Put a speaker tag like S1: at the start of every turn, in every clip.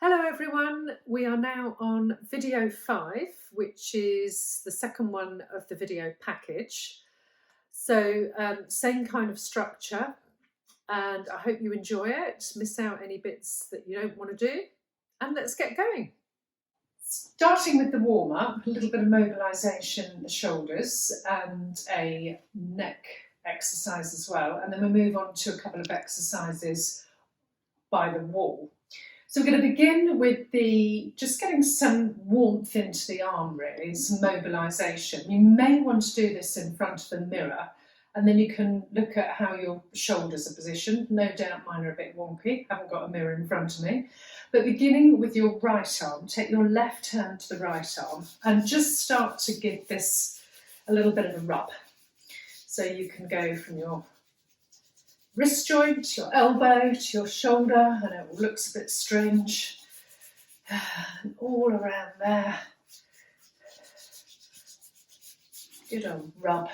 S1: Hello everyone, we are now on video 5, which is the second one of the video package. So same kind of structure, and I hope you enjoy it, miss out any bits that you don't want to do, and let's get going. Starting with the warm-up, a little bit of mobilisation in the shoulders and a neck exercise as well, and then we move on to a couple of exercises by the wall. So we're going to begin with just getting some warmth into the arm, really, some mobilisation. You may want to do this in front of the mirror, and then you can look at how your shoulders are positioned. No doubt mine are a bit wonky, haven't got a mirror in front of me. But beginning with your right arm, take your left hand to the right arm and just start to give this a little bit of a rub. So you can go from your wrist joint to your elbow to your shoulder, and it looks a bit strange, and all around there. Good old rub.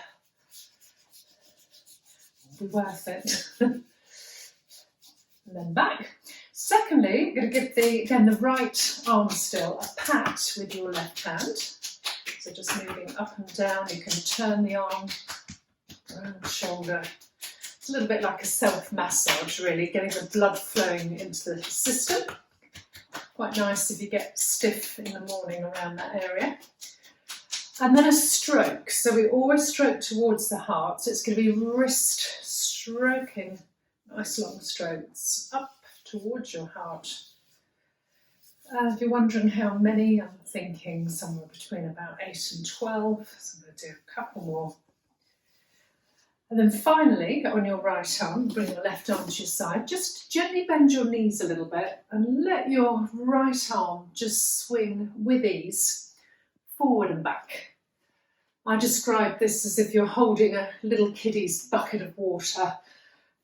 S1: It'll be worth it. And then back. Secondly, you're going to give the right arm still a pat with your left hand. So just moving up and down, you can turn the arm around the shoulder. A little bit like a self-massage, really, getting the blood flowing into the system. Quite nice if you get stiff in the morning around that area. And then a stroke. So we always stroke towards the heart. So it's going to be wrist stroking, nice long strokes up towards your heart. If you're wondering how many, I'm thinking somewhere between about 8 and 12. So I'm going to do a couple more. And then finally, on your right arm, bring your left arm to your side. Just gently bend your knees a little bit and let your right arm just swing with ease forward and back. I describe this as if you're holding a little kiddie's bucket of water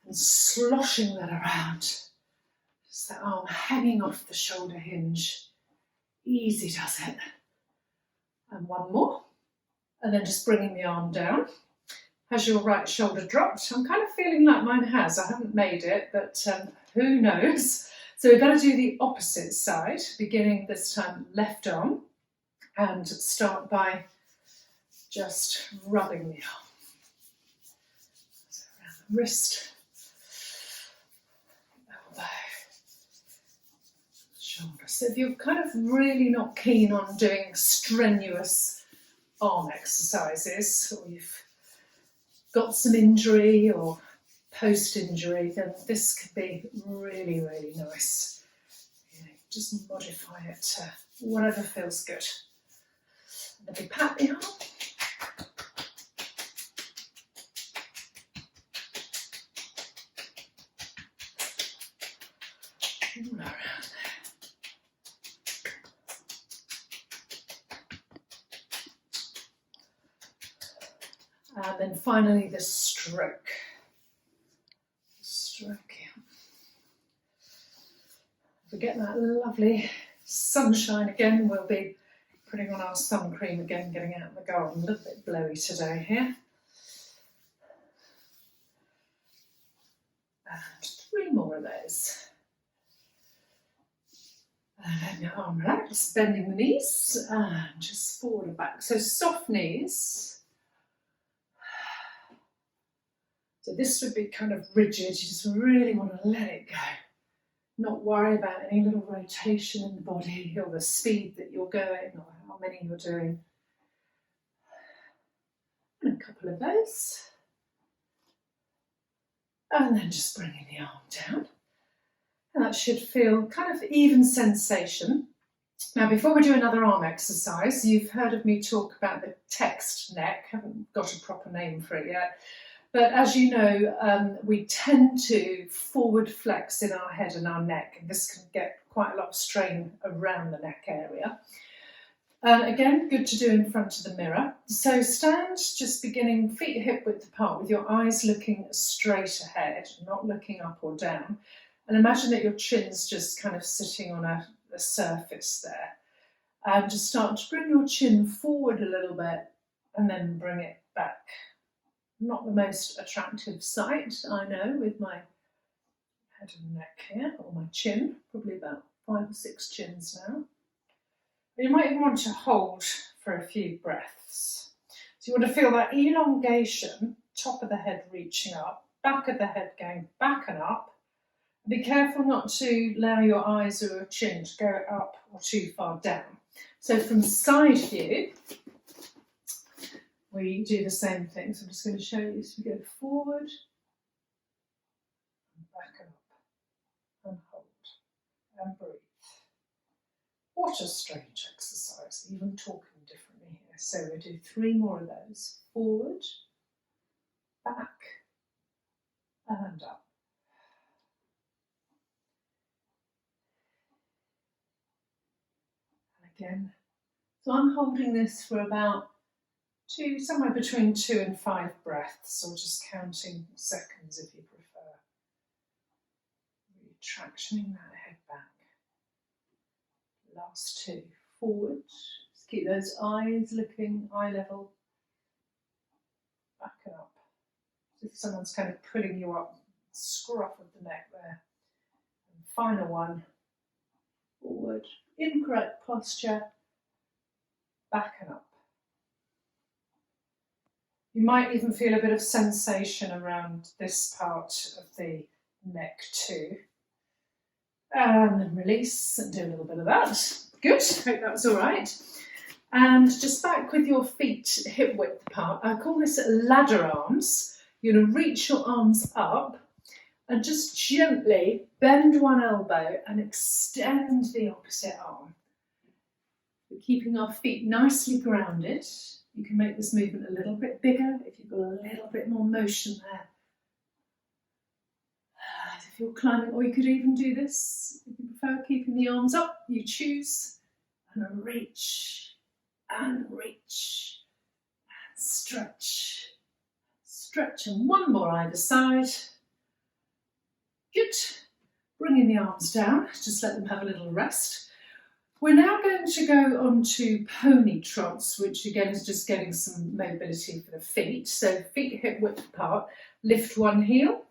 S1: and sloshing that around. Just that arm hanging off the shoulder hinge. Easy does it. And one more. And then just bringing the arm down. Has your right shoulder dropped? I'm kind of feeling like mine has. I haven't made it, but who knows? So we're going to do the opposite side, beginning this time left arm, and start by just rubbing the arm. So around the wrist, elbow, shoulder. So if you're kind of really not keen on doing strenuous arm exercises, or you've got some injury or post-injury, then this could be really, really nice. Just modify it to whatever feels good. And then we pat the arm. All around there. And then finally the stroke. Stroke, yeah. If we get that lovely sunshine again, we'll be putting on our sun cream again, getting out in the garden. A little bit blowy today here. And 3 more of those. And then your arm relax, bending the knees and just forward and back. So soft knees. So this would be kind of rigid. You just really want to let it go. Not worry about any little rotation in the body or the speed that you're going or how many you're doing. And a couple of those. And then just bringing the arm down. And that should feel kind of even sensation. Now, before we do another arm exercise, you've heard of me talk about the text neck. I haven't got a proper name for it yet. But as you know, we tend to forward flex in our head and our neck, and this can get quite a lot of strain around the neck area. Again, good to do in front of the mirror. So stand just beginning feet hip width apart with your eyes looking straight ahead, not looking up or down. And imagine that your chin's just kind of sitting on a surface there. And just start to bring your chin forward a little bit and then bring it back. Not the most attractive sight, I know, with my head and neck here, or my chin, probably about 5 or 6 chins now. You might even want to hold for a few breaths. So you want to feel that elongation, top of the head reaching up, back of the head going back and up. Be careful not to allow your eyes or your chin to go up or too far down. So from side view, we do the same thing. So I'm just going to show you. So we go forward, and back and up, and hold, and breathe. What a strange exercise, even talking differently here. So we do 3 more of those. Forward, back, and up. And again. So I'm holding this for about somewhere between 2 and 5 breaths, or just counting seconds if you prefer. Retractioning that head back. Last 2. Forward. Just keep those eyes looking eye level. Back and up. As if someone's kind of pulling you up. Scruff of the neck there. And final one. Forward. Incorrect posture. Back and up. You might even feel a bit of sensation around this part of the neck too. And then release and do a little bit of that. Good, hope that was all right. And just back with your feet hip width apart. I call this ladder arms. You're going to reach your arms up and just gently bend one elbow and extend the opposite arm. We're keeping our feet nicely grounded. You can make this movement a little bit bigger if you've got a little bit more motion there. If you're climbing, or you could even do this, if you prefer keeping the arms up, you choose, and reach, and reach, and stretch, stretch, and one more either side. Good. Bringing the arms down, just let them have a little rest. We're now going to go on to pony trots, which again is just getting some mobility for the feet. So feet hip width apart, lift one heel,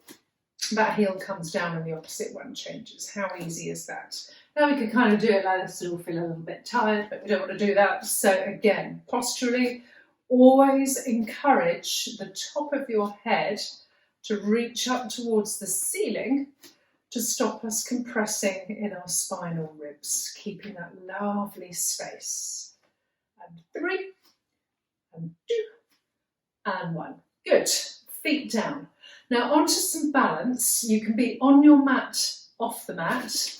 S1: that heel comes down and the opposite one changes. How easy is that? Now we can kind of do it like this, it'll feel a little bit tired, but we don't want to do that. So again, posturally, always encourage the top of your head to reach up towards the ceiling to stop us compressing in our spinal ribs, keeping that lovely space. And 3, and 2, and 1. Good. Feet down. Now onto some balance. You can be on your mat, off the mat,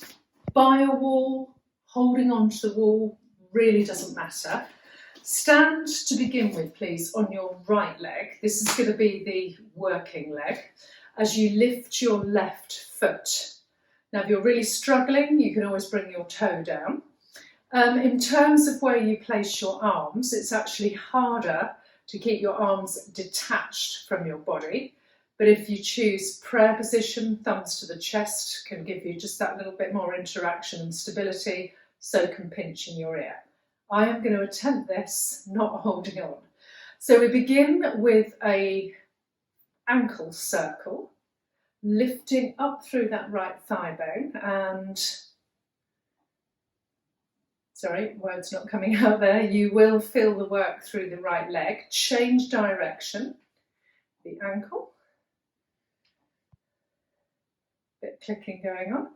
S1: by a wall, holding onto the wall, really doesn't matter. Stand to begin with, please, on your right leg. This is going to be the working leg. As you lift your left foot. Now, if you're really struggling, you can always bring your toe down. In terms of where you place your arms, it's actually harder to keep your arms detached from your body. But if you choose prayer position, thumbs to the chest can give you just that little bit more interaction and stability, so can pinching your ear. I am going to attempt this, not holding on. So we begin with an ankle circle, lifting up through that right thigh bone and, sorry, words not coming out there, you will feel the work through the right leg. Change direction, the ankle, bit clicking going on.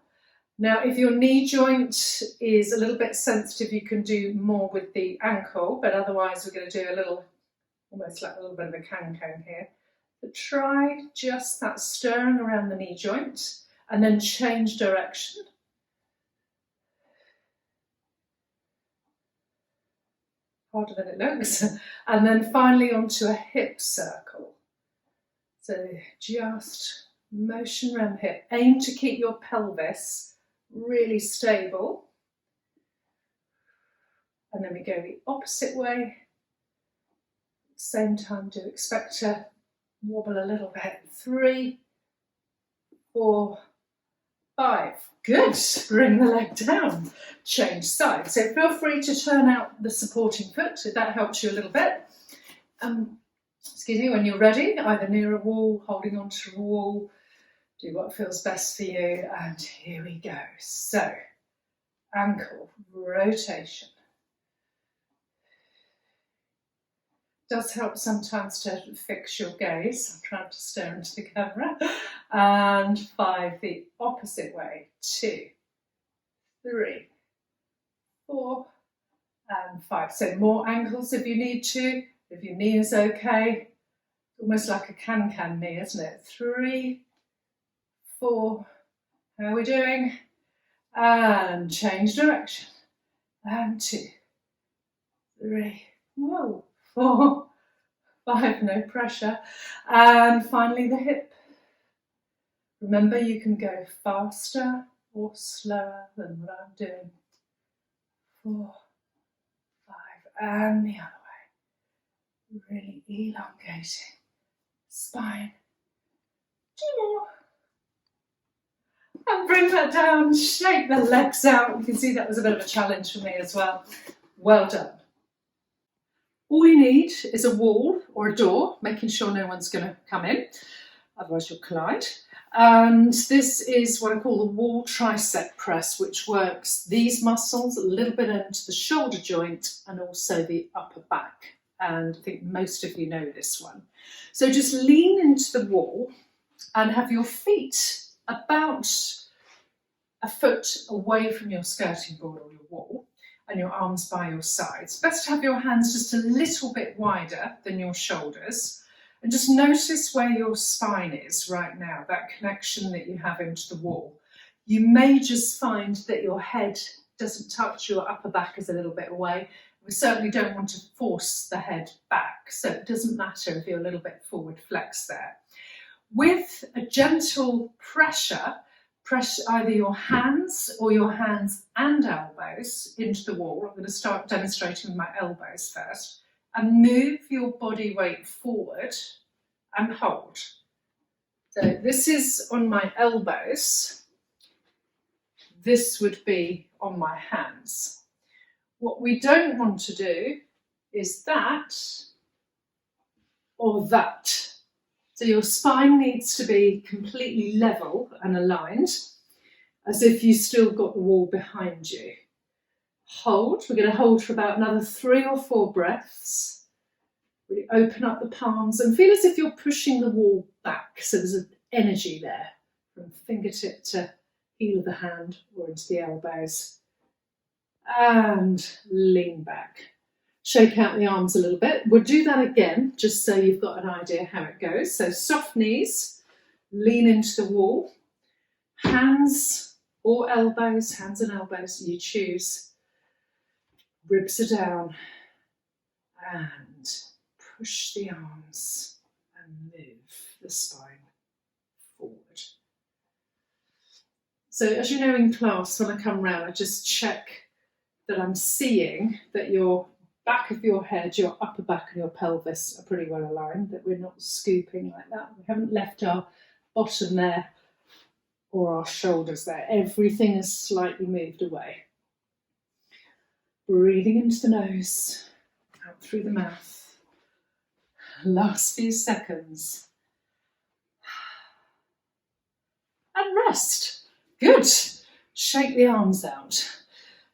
S1: Now, if your knee joint is a little bit sensitive, you can do more with the ankle, but otherwise we're going to do a little, almost like a little bit of a can-can here. But try just that stirring around the knee joint and then change direction. Harder than it looks. And then finally onto a hip circle. So just motion around the hip. Aim to keep your pelvis really stable. And then we go the opposite way. Same time, do expect to wobble a little bit. 3, 4, 5. Good. Bring the leg down. Change side. So feel free to turn out the supporting foot if that helps you a little bit. Excuse me, when you're ready, either near a wall, holding onto a wall, do what feels best for you. And here we go. So ankle rotation. Does help sometimes to fix your gaze. I'm trying to stare into the camera. And 5 the opposite way. 2, 3, 4, and 5. So more ankles if you need to. If your knee is okay. Almost like a can-can knee, isn't it? 3, 4. How are we doing? And change direction. And 2, 3, whoa, 4, 5, no pressure. And finally the hip. Remember, you can go faster or slower than what I'm doing. 4, 5, and the other way. Really elongating. Spine. 2 more. And bring that down, shake the legs out. You can see that was a bit of a challenge for me as well. Well done. All you need is a wall or a door, making sure no one's going to come in, otherwise you'll collide. And this is what I call the wall tricep press, which works these muscles a little bit into the shoulder joint and also the upper back. And I think most of you know this one. So just lean into the wall and have your feet about a foot away from your skirting board or your wall, and your arms by your sides. Best to have your hands just a little bit wider than your shoulders, and just notice where your spine is right now, that connection that you have into the wall. You may just find that your head doesn't touch, your upper back is a little bit away. We certainly don't want to force the head back, so it doesn't matter if you're a little bit forward flex there. With a gentle pressure, press either your hands or your hands and elbows into the wall. I'm going to start demonstrating with my elbows first. And move your body weight forward and hold. So this is on my elbows. This would be on my hands. What we don't want to do is that or that. So your spine needs to be completely level and aligned, as if you still got the wall behind you. Hold. We're going to hold for about another 3 or 4 breaths. Really open up the palms and feel as if you're pushing the wall back. So there's an energy there from fingertip to heel of the hand or into the elbows. And lean back. Shake out the arms a little bit. We'll do that again, just so you've got an idea how it goes. So soft knees, lean into the wall, hands or elbows, hands and elbows, you choose. Ribs are down and push the arms and move the spine forward. So as you know in class, when I come round, I just check that I'm seeing that your back of your head, your upper back and your pelvis are pretty well aligned, that we're not scooping like that. We haven't left our bottom there or our shoulders there. Everything is slightly moved away. Breathing into the nose, out through the mouth. Last few seconds. And rest. Good. Shake the arms out.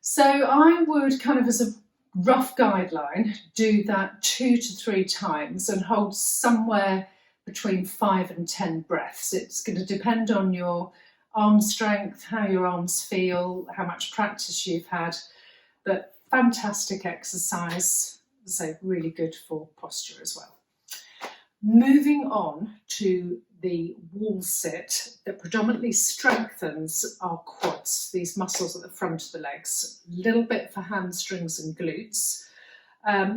S1: So I would kind of, as a rough guideline, do that 2 to 3 times and hold somewhere between 5 and 10 breaths. It's going to depend on your arm strength, how your arms feel, how much practice you've had, but fantastic exercise, so really good for posture as well. Moving on to the wall sit that predominantly strengthens our quads, these muscles at the front of the legs, a little bit for hamstrings and glutes.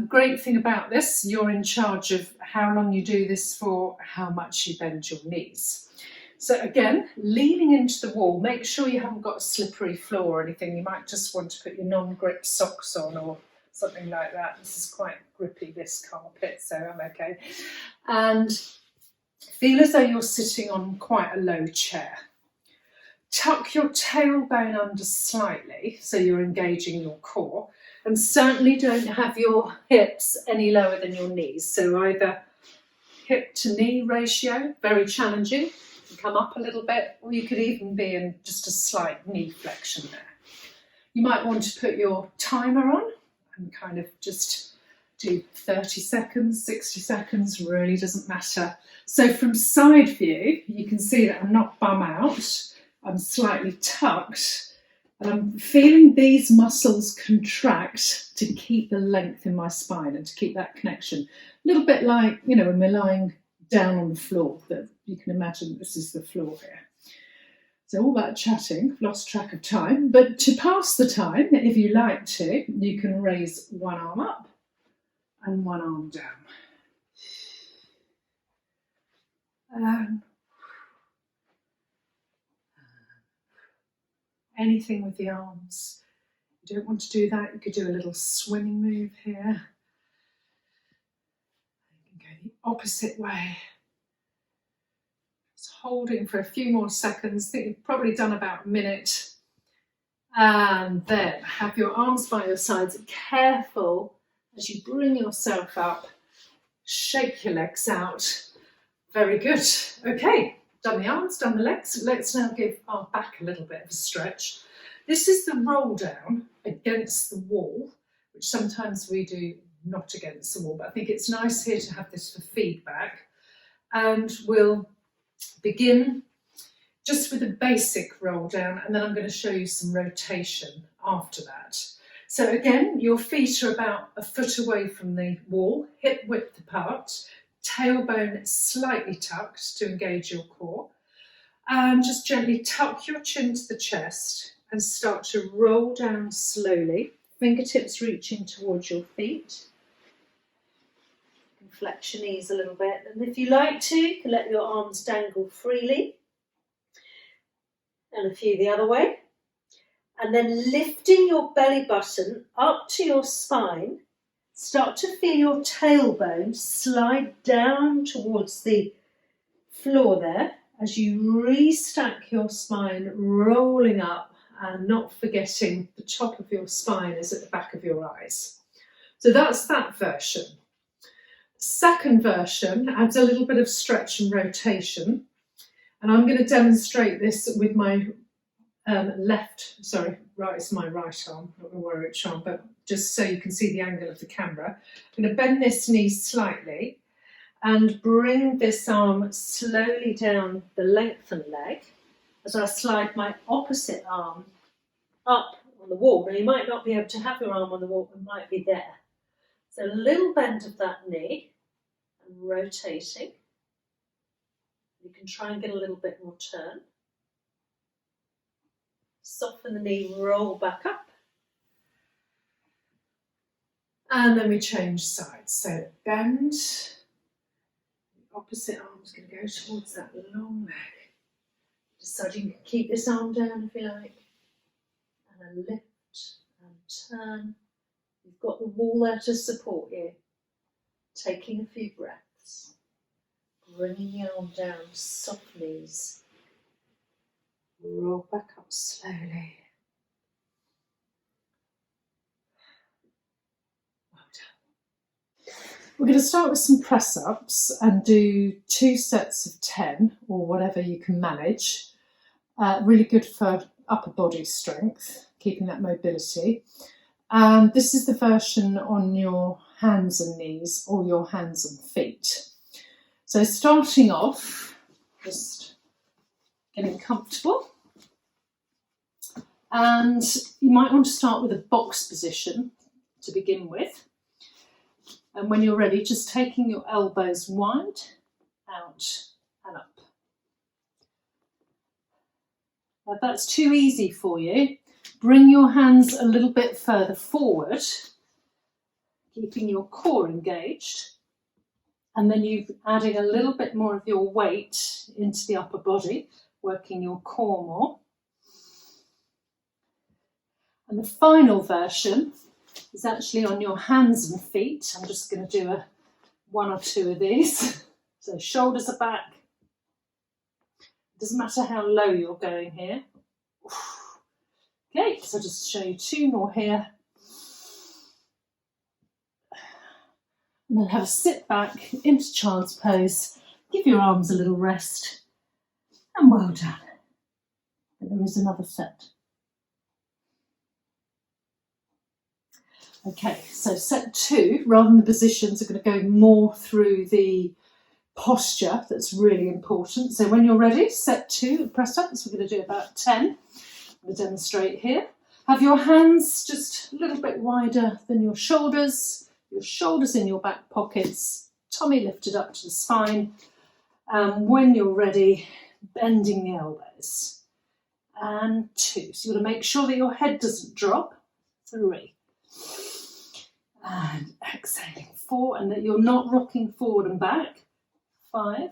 S1: Great thing about this, you're in charge of how long you do this for, how much you bend your knees. So again, leaning into the wall, make sure you haven't got a slippery floor or anything. You might just want to put your non-grip socks on or something like that. This is quite grippy, this carpet, so I'm okay. And feel as though you're sitting on quite a low chair. Tuck your tailbone under slightly so you're engaging your core, and certainly don't have your hips any lower than your knees. So either hip to knee ratio, very challenging, you come up a little bit, or you could even be in just a slight knee flexion there. You might want to put your timer on and kind of just do 30 seconds, 60 seconds, really doesn't matter. So from side view, you can see that I'm not bum out, I'm slightly tucked, and I'm feeling these muscles contract to keep the length in my spine and to keep that connection. A little bit like, you know, when we're lying down on the floor, that you can imagine this is the floor here. So all that chatting, lost track of time, but to pass the time, if you like to, you can raise one arm up and one arm down. Anything with the arms. You don't want to do that, you could do a little swimming move here. You can go the opposite way. Just holding for a few more seconds. I think you've probably done about a minute. And then have your arms by your sides. Careful as you bring yourself up. Shake your legs out. Very good. Okay. Done the arms, done the legs. Let's now give our back a little bit of a stretch. This is the roll down against the wall, which sometimes we do not against the wall, but I think it's nice here to have this for feedback. And we'll begin just with a basic roll down, and then I'm going to show you some rotation after that. So again, your feet are about a foot away from the wall, hip width apart, tailbone slightly tucked to engage your core, and just gently tuck your chin to the chest and start to roll down slowly, fingertips reaching towards your feet. You can flex your knees a little bit, and if you like to, you can let your arms dangle freely, and a few the other way, and then lifting your belly button up to your spine. Start to feel your tailbone slide down towards the floor there as you restack your spine, rolling up and not forgetting the top of your spine is at the back of your eyes. So that's that version. Second version adds a little bit of stretch and rotation, and I'm going to demonstrate this with my right is my right arm, not going to worry which arm, but just so you can see the angle of the camera. I'm going to bend this knee slightly and bring this arm slowly down the lengthened leg as I slide my opposite arm up on the wall. Now you might not be able to have your arm on the wall, it might be there. So a little bend of that knee and rotating. You can try and get a little bit more turn. Soften the knee, roll back up. And then we change sides. So bend. The opposite arm's going to go towards that long leg. Decide you can keep this arm down if you like. And then lift and turn. You've got the wall there to support you. Taking a few breaths. Bringing the arm down, soft knees. Roll back up slowly. Well done. We're going to start with some press-ups and do 2 sets of 10 or whatever you can manage. Really good for upper body strength, keeping that mobility. And this is the version on your hands and knees or your hands and feet. So starting off, just getting comfortable, and you might want to start with a box position to begin with, and when you're ready, just taking your elbows wide, out and up. Now if that's too easy for you, bring your hands a little bit further forward, keeping your core engaged, and then you're adding a little bit more of your weight into the upper body, working your core more. And the final version is actually on your hands and feet. I'm just going to do 1 or 2 of these. So shoulders are back. It doesn't matter how low you're going here. Okay, so just show you 2 more here. And then have a sit back into child's pose. Give your arms a little rest. And well done. And there is another set. Okay, so set 2, rather than the positions, are going to go more through the posture. That's really important. So when you're ready, set 2 press ups. We're going to do about 10. I'm going to demonstrate here. Have your hands just a little bit wider than your shoulders in your back pockets, tummy lifted up to the spine. When you're ready, bending the elbows. And 2. So you've got to make sure that your head doesn't drop. 3. And exhaling, 4, and that you're not rocking forward and back. 5,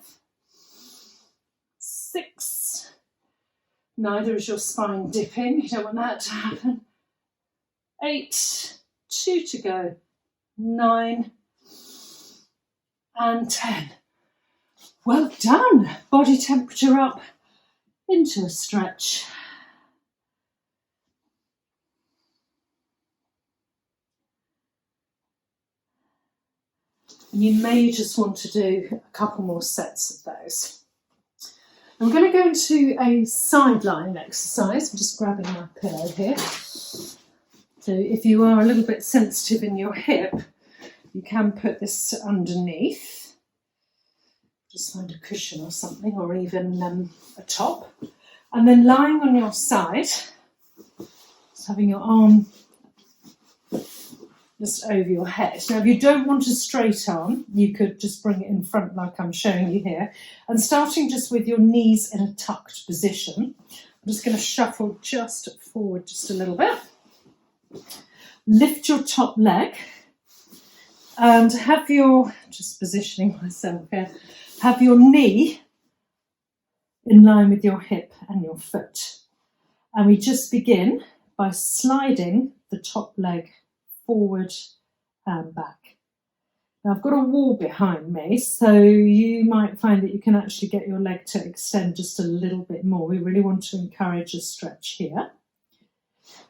S1: 6, neither is your spine dipping, you don't want that to happen. 8, 2 to go, 9, and 10. Well done. Body temperature up into a stretch. You may just want to do a couple more sets of those. I'm going to go into a sideline exercise. I'm just grabbing my pillow here. So if you are a little bit sensitive in your hip, you can put this underneath. Just find a cushion or something, or even a top. And then lying on your side, just having your arm just over your head. Now, if you don't want a straight arm, you could just bring it in front like I'm showing you here. And starting just with your knees in a tucked position, I'm just going to shuffle just forward just a little bit. Lift your top leg and have your, just positioning myself here, have your knee in line with your hip and your foot. And we just begin by sliding the top leg forward and back. Now I've got a wall behind me, so you might find that you can actually get your leg to extend just a little bit more. We really want to encourage a stretch here.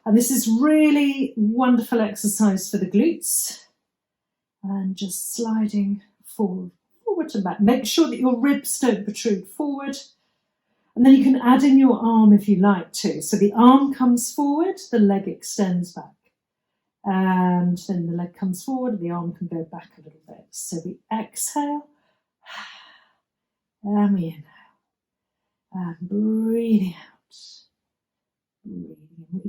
S1: And this is really wonderful exercise for the glutes. And just sliding forward and back. Make sure that your ribs don't protrude forward. And then you can add in your arm if you like to. So the arm comes forward, the leg extends back. And then the leg comes forward and the arm can go back a little bit. So we exhale and we inhale and breathing out.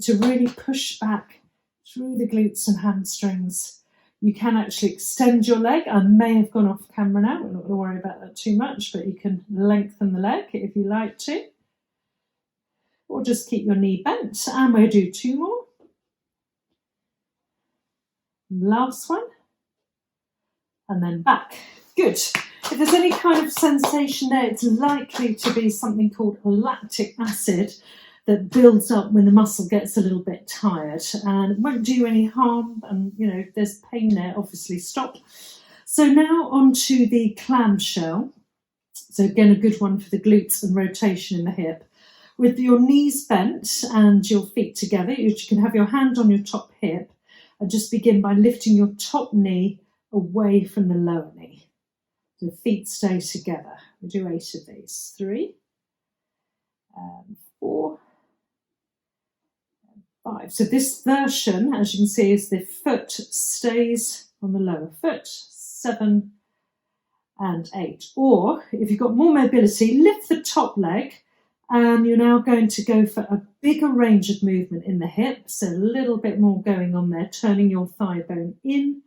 S1: To really push back through the glutes and hamstrings. You can actually extend your leg. I may have gone off camera now. We're not going to worry about that too much, but you can lengthen the leg if you like to. Or just keep your knee bent. And we'll do 2 more. Last one, and then back. Good. If there's any kind of sensation there, it's likely to be something called lactic acid that builds up when the muscle gets a little bit tired, and it won't do any harm. And if there's pain there, obviously stop. So now onto the clamshell. So again, a good one for the glutes and rotation in the hip. With your knees bent and your feet together, you can have your hand on your top hip. And just begin by lifting your top knee away from the lower knee. The feet stay together. We'll do 8 of these. 3, 4, 5. So this version, as you can see, is the foot stays on the lower foot. 7 and 8. Or if you've got more mobility, lift the top leg. And you're now going to go for a bigger range of movement in the hip, so a little bit more going on there, turning your thigh bone in,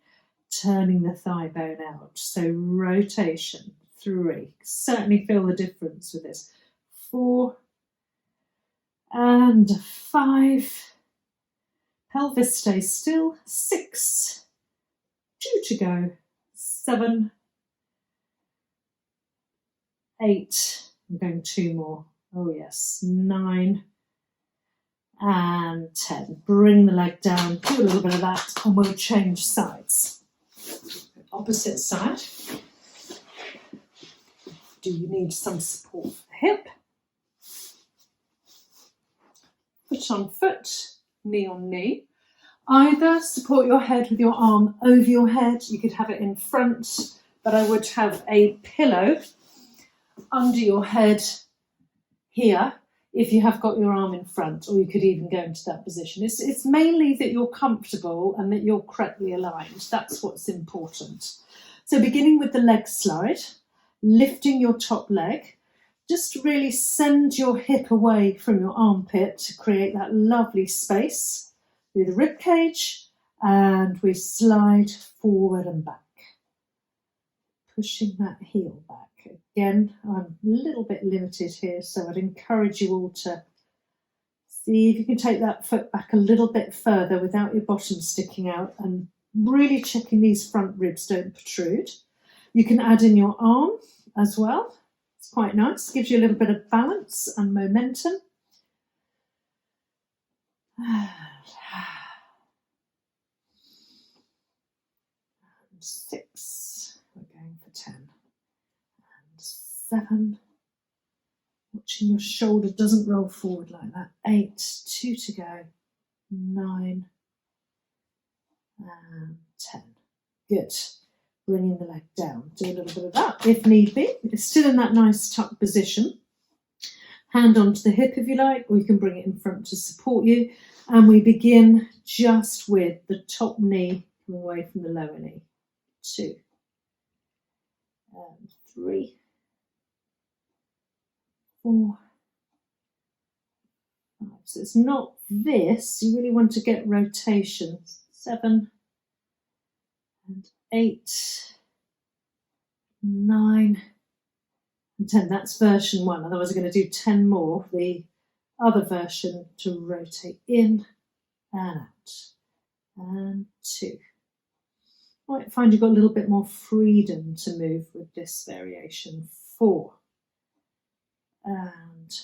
S1: turning the thigh bone out. So rotation, 3. Certainly feel the difference with this. 4 and 5. Pelvis stays still. 6. 2 to go. 7. 8. I'm going 2 more. Oh yes, 9 and 10. Bring the leg down, do a little bit of that, and we'll change sides. Opposite side. Do you need some support for the hip? Foot on foot, knee on knee. Either support your head with your arm over your head. You could have it in front, but I would have a pillow under your head here. if you have got your arm in front, or you could even go into that position. It's mainly that you're comfortable and that you're correctly aligned. That's what's important. So beginning with the leg slide, lifting your top leg, just really send your hip away from your armpit to create that lovely space through the rib cage, and we slide forward and back, pushing that heel back. Again, I'm a little bit limited here, so I'd encourage you all to see if you can take that foot back a little bit further without your bottom sticking out, and really checking these front ribs don't protrude. You can add in your arm as well. It's quite nice, gives you a little bit of balance and momentum. 6, we're going for 10, and 7, watching your shoulder doesn't roll forward like that. 8, 2 to go, 9, and 10. Good. Bringing the leg down. Do a little bit of that if need be. It's still in that nice tuck position. Hand onto the hip if you like, or you can bring it in front to support you. And we begin just with the top knee coming away from the lower knee. 2, and 3, 4, 5. So it's not this. You really want to get rotation. 7, and 8, 9, and 10. That's version 1. Otherwise, we're going to do 10 more. The other version to rotate in and out. And 2. You might find you've got a little bit more freedom to move with this variation. 4, and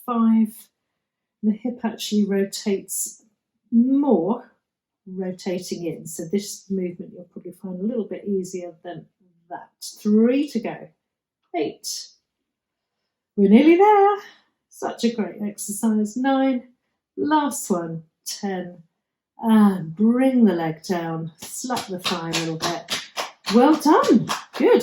S1: 5. The hip actually rotates more, rotating in. So this movement you'll probably find a little bit easier than that. 3 to go. 8. We're nearly there. Such a great exercise. 9. Last one. 10. And bring the leg down. Slap the thigh a little bit. Well done. Good.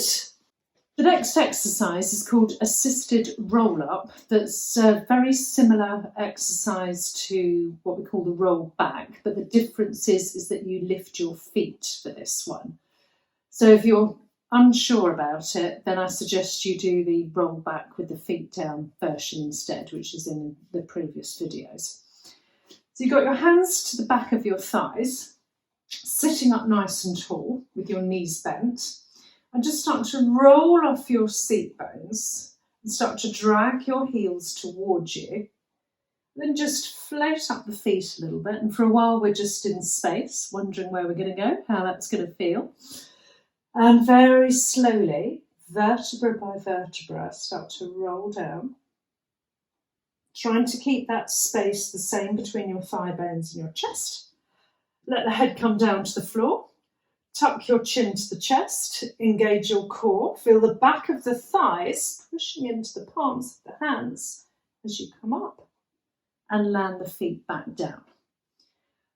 S1: The next exercise is called assisted roll-up. That's a very similar exercise to what we call the roll back, but the difference is that you lift your feet for this one. So if you're unsure about it, then I suggest you do the roll back with the feet down version instead, which is in the previous videos. So you've got your hands to the back of your thighs, sitting up nice and tall with your knees bent. And just start to roll off your seat bones and start to drag your heels towards you. Then just float up the feet a little bit. And for a while, we're just in space, wondering where we're going to go, how that's going to feel. And very slowly, vertebra by vertebra, start to roll down. Trying to keep that space the same between your thigh bones and your chest. Let the head come down to the floor. Tuck your chin to the chest, engage your core, feel the back of the thighs pushing into the palms of the hands as you come up, and land the feet back down.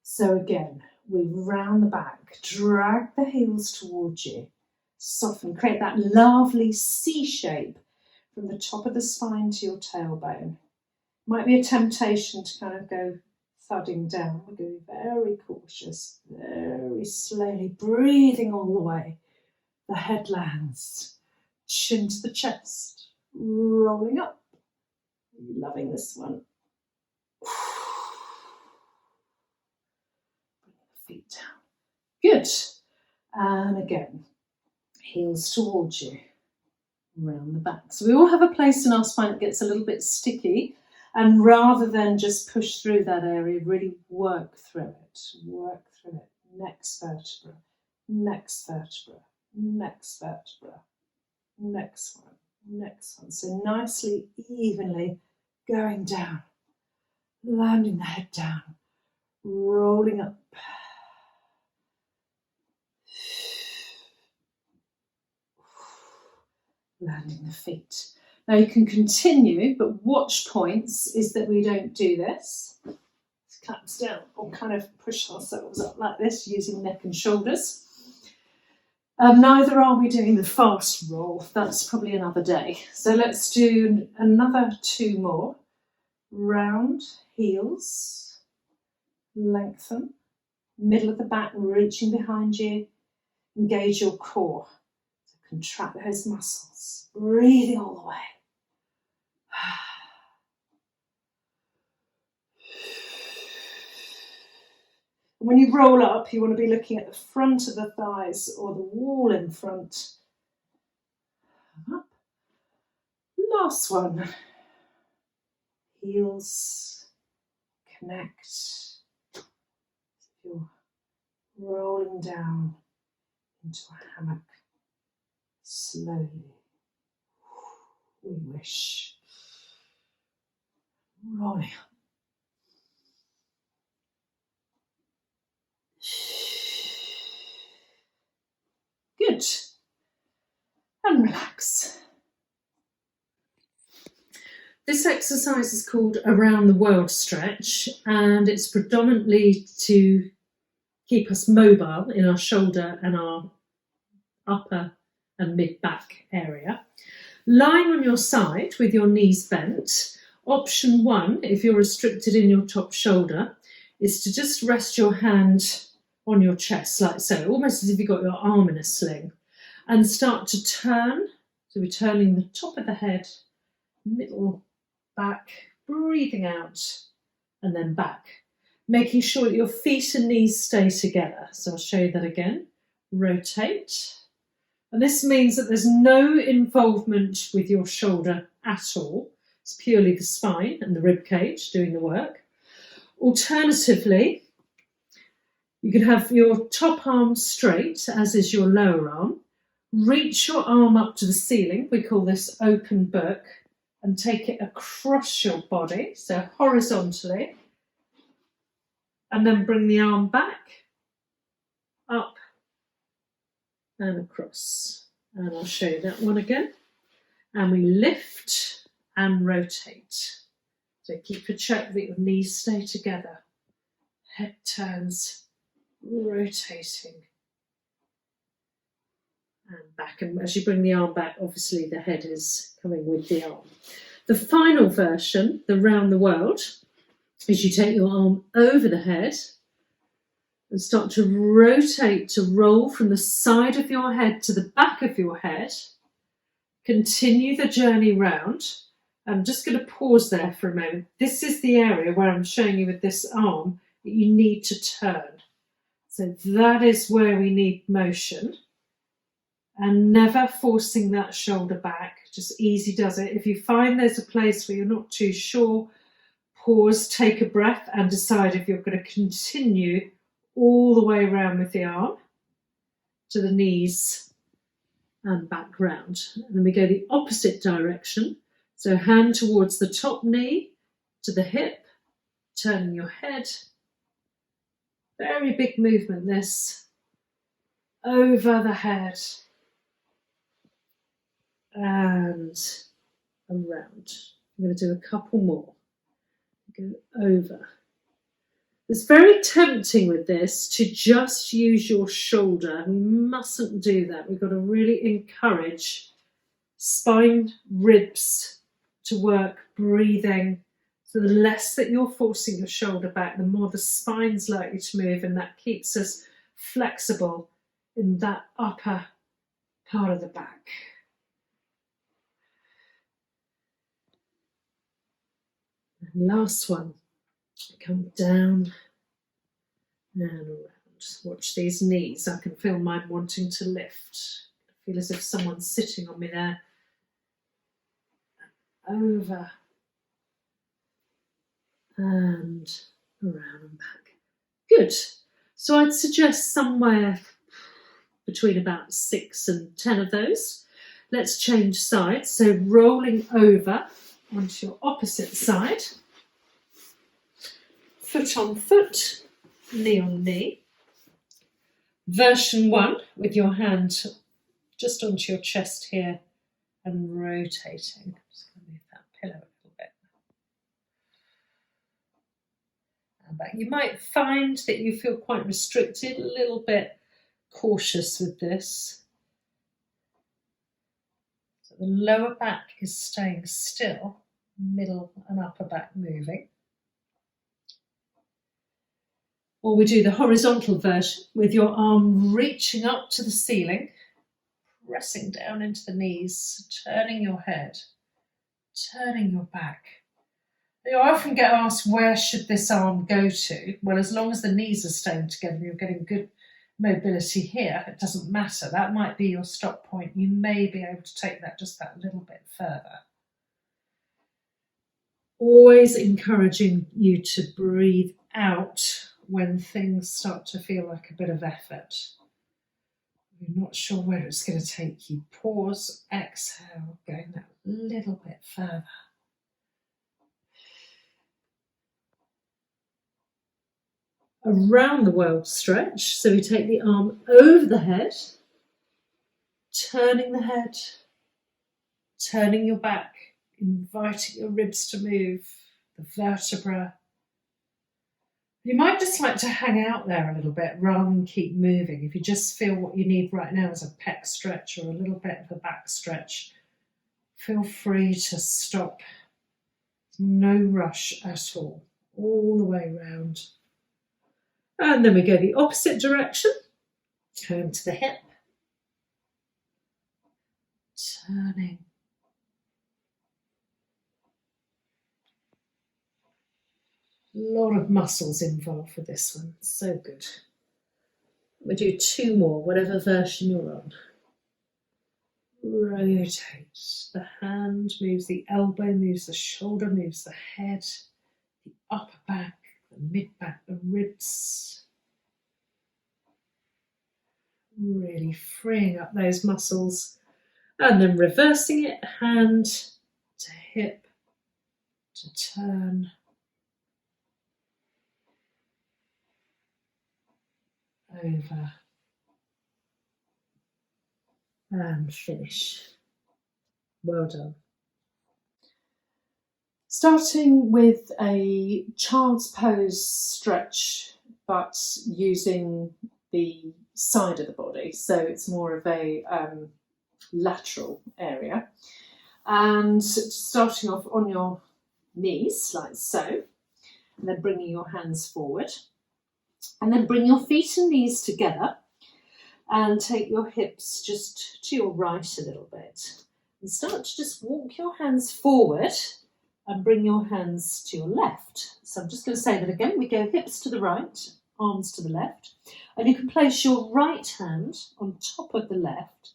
S1: So again, we round the back, drag the heels towards you, soften, create that lovely C shape from the top of the spine to your tailbone. Might be a temptation to kind of go thudding down. We're going very cautious, very slowly, breathing all the way. The head lands, chin to the chest, rolling up. Loving this one. Bring the feet down. Good. And again, heels towards you, round the back. So we all have a place in our spine that gets a little bit sticky. And rather than just push through that area, really work through it. Work through it. Next vertebra, next vertebra, next vertebra, next one, next one. So nicely, evenly going down, landing the head down, rolling up. Landing the feet. Now you can continue, but watch points is that we don't do this. Claps down or kind of push ourselves up like this using neck and shoulders. Neither are we doing the fast roll. That's probably another day. So let's do another 2 more. round, heels, lengthen, middle of the back reaching behind you, engage your core, so contract those muscles, breathing all the way. When you roll up, you want to be looking at the front of the thighs or the wall in front. Up. Last one. Heels connect. You're rolling down into a hammock slowly. We wish. Rolling up. Good. And relax. This exercise is called Around the World Stretch, and it's predominantly to keep us mobile in our shoulder and our upper and mid back area. Lying on your side with your knees bent. Option 1, if you're restricted in your top shoulder, is to just rest your hand on your chest like so, almost as if you've got your arm in a sling, and start to turn. So we're turning the top of the head, middle, back, breathing out, and then back, making sure that your feet and knees stay together. So I'll show you that again. Rotate. And this means that there's no involvement with your shoulder at all. It's purely the spine and the rib cage doing the work. Alternatively, you can have your top arm straight, as is your lower arm. Reach your arm up to the ceiling. We call this open book. And take it across your body, so horizontally. And then bring the arm back, up and across. And I'll show you that one again. And we lift and rotate. So keep a check that your knees stay together. Head turns, rotating. And back, and as you bring the arm back, obviously the head is coming with the arm. The final version, the round the world, is you take your arm over the head and start to rotate to roll from the side of your head to the back of your head. Continue the journey round. I'm just going to pause there for a moment. This is the area where I'm showing you with this arm that you need to turn. So that is where we need motion. And never forcing that shoulder back, just easy does it. If you find there's a place where you're not too sure, pause, take a breath and decide if you're going to continue all the way around with the arm to the knees and back round. And then we go the opposite direction. So hand towards the top knee to the hip, turning your head. Very big movement this. Over the head. And around. I'm going to do a couple more. Go over. It's very tempting with this to just use your shoulder. We mustn't do that. We've got to really encourage spine, ribs to work, breathing. So the less that you're forcing your shoulder back, the more the spine's likely to move, and that keeps us flexible in that upper part of the back. And last one, come down and around. Watch these knees. I can feel mine wanting to lift. I feel as if someone's sitting on me there. Over and around and back. Good. So I'd suggest somewhere between about 6 and 10 of those. Let's change sides. So rolling over onto your opposite side. Foot on foot, knee on knee. Version 1 with your hand just onto your chest here and rotating. Just going to move that pillow a little bit. And back. You might find that you feel quite restricted, a little bit cautious with this. So the lower back is staying still. middle and upper back moving. Or we do the horizontal version with your arm reaching up to the ceiling, pressing down into the knees, turning your head, turning your back. You often get asked, where should this arm go to? Well, as long as the knees are staying together and you're getting good mobility here, it doesn't matter. That might be your stop point. You may be able to take that just that little bit further. Always encouraging you to breathe out when things start to feel like a bit of effort. You're not sure where it's going to take you. Pause, exhale, going that little bit further. A round the world stretch. So we take the arm over the head, turning the head, turning your back, inviting your ribs to move, the vertebra. You might just like to hang out there a little bit rather than keep moving. If you just feel what you need right now is a pec stretch or a little bit of a back stretch, feel free to stop. No rush at all the way around. And then we go the opposite direction. Turn to the hip. Turning. A lot of muscles involved for this one. So good. We do 2 more, whatever version you're on. Rotate. The hand moves the elbow, moves the shoulder, moves the head, the upper back, the mid back, the ribs. Really freeing up those muscles. And then reversing it, hand to hip, to turn. Over and finish. Well done. Starting with a child's pose stretch, but using the side of the body, so it's more of a lateral area. And starting off on your knees, like so, and then bringing your hands forward. And then bring your feet and knees together and take your hips just to your right a little bit. And start to just walk your hands forward and bring your hands to your left. So I'm just going to say that again. We go hips to the right, arms to the left. And you can place your right hand on top of the left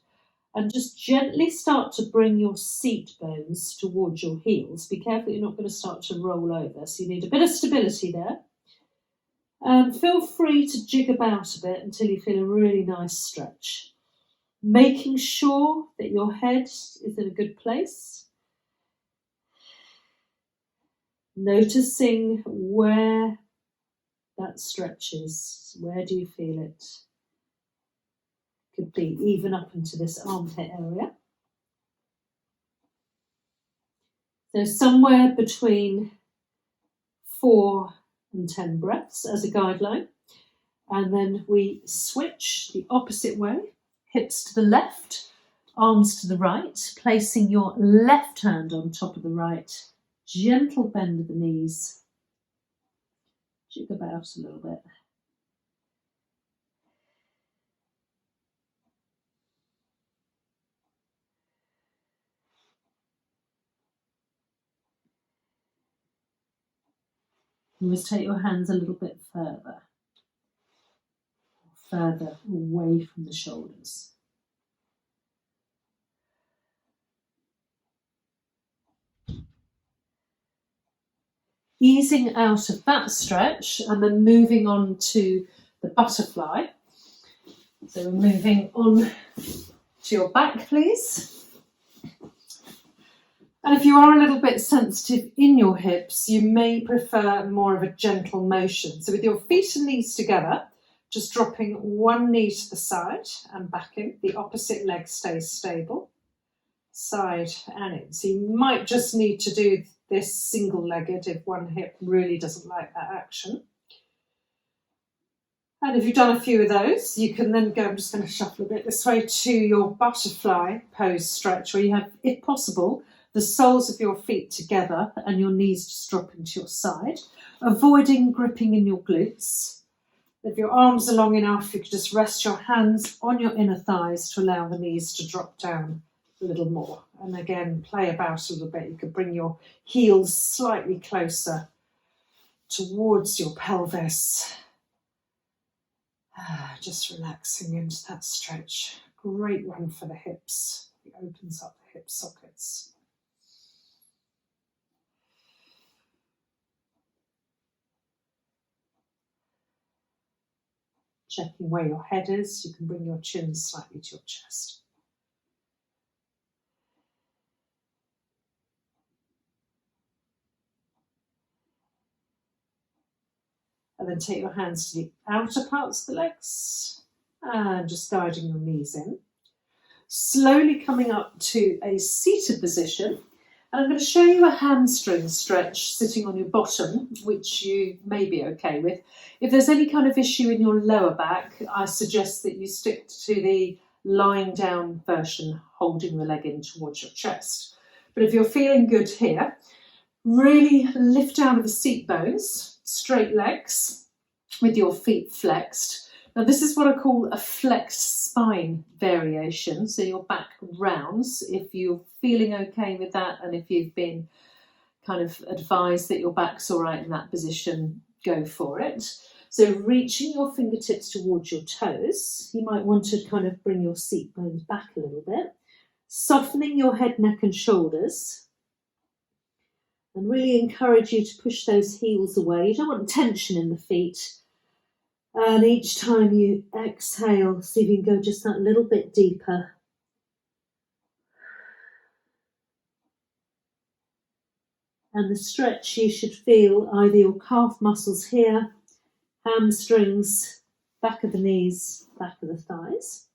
S1: and just gently start to bring your seat bones towards your heels. Be careful you're not going to start to roll over. So you need a bit of stability there. And feel free to jig about a bit until you feel a really nice stretch. Making sure that your head is in a good place. Noticing where that stretch is. Where do you feel it? Could be even up into this armpit area. So somewhere between 4 and 10 breaths as a guideline. And then we switch the opposite way, hips to the left, arms to the right, placing your left hand on top of the right, gentle bend of the knees, jig about a little bit. Always take your hands a little bit further away from the shoulders. Easing out of that stretch and then moving on to the butterfly. So we're moving on to your back, please. And if you are a little bit sensitive in your hips, you may prefer more of a gentle motion. So with your feet and knees together, just dropping one knee to the side and back in. The opposite leg stays stable. Side and in. So you might just need to do this single-legged if one hip really doesn't like that action. And if you've done a few of those, you can then go, I'm just going to shuffle a bit this way, to your butterfly pose stretch, where you have, if possible, the soles of your feet together and your knees just drop into your side, avoiding gripping in your glutes. If your arms are long enough, you could just rest your hands on your inner thighs to allow the knees to drop down a little more. And again, play about a little bit. You could bring your heels slightly closer towards your pelvis. Just relaxing into that stretch. Great one for the hips. It opens up the hip sockets. Checking where your head is, you can bring your chin slightly to your chest. And then take your hands to the outer parts of the legs and just guiding your knees in. Slowly coming up to a seated position. And I'm going to show you a hamstring stretch sitting on your bottom, which you may be okay with. If there's any kind of issue in your lower back, I suggest that you stick to the lying down version, holding the leg in towards your chest. But if you're feeling good here, really lift out of the seat bones, straight legs with your feet flexed. Now this is what I call a flexed spine variation, so your back rounds. If you're feeling okay with that and if you've been kind of advised that your back's all right in that position, go for it. So reaching your fingertips towards your toes, you might want to kind of bring your seat bones back a little bit, softening your head, neck and shoulders, and really encourage you to push those heels away. You don't want tension in the feet. And each time you exhale, see if you can go just that little bit deeper. And the stretch, you should feel either your calf muscles here, hamstrings, back of the knees, back of the thighs.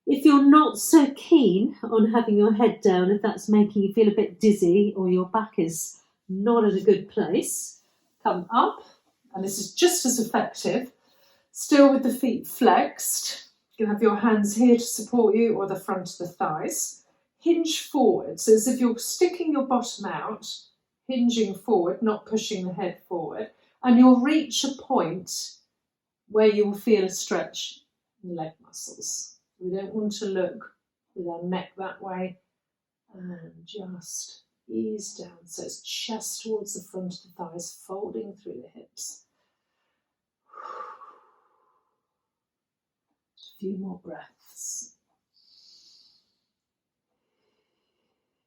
S1: If you're not so keen on having your head down, if that's making you feel a bit dizzy or your back is not at a good place, come up, and this is just as effective, still with the feet flexed. You can have your hands here to support you or the front of the thighs. Hinge forward, so as if you're sticking your bottom out, hinging forward, not pushing the head forward, and you'll reach a point where you will feel a stretch in the leg muscles. We don't want to look with our neck that way, and just ease down, so it's chest towards the front of the thighs, folding through the hips. A few more breaths.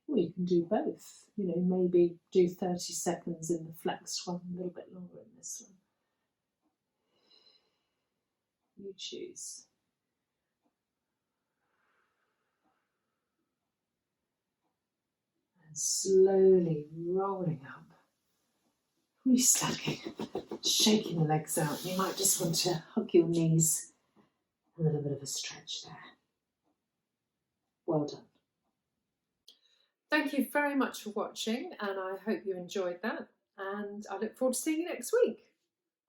S1: Or you can do both. You know, maybe do 30 seconds in the flexed one, a little bit longer in this one. You choose. Slowly rolling up, re-stacking, shaking the legs out. You might just want to hug your knees, a little bit of a stretch there. Well done. Thank you very much for watching, and I hope you enjoyed that, and I look forward to seeing you next week.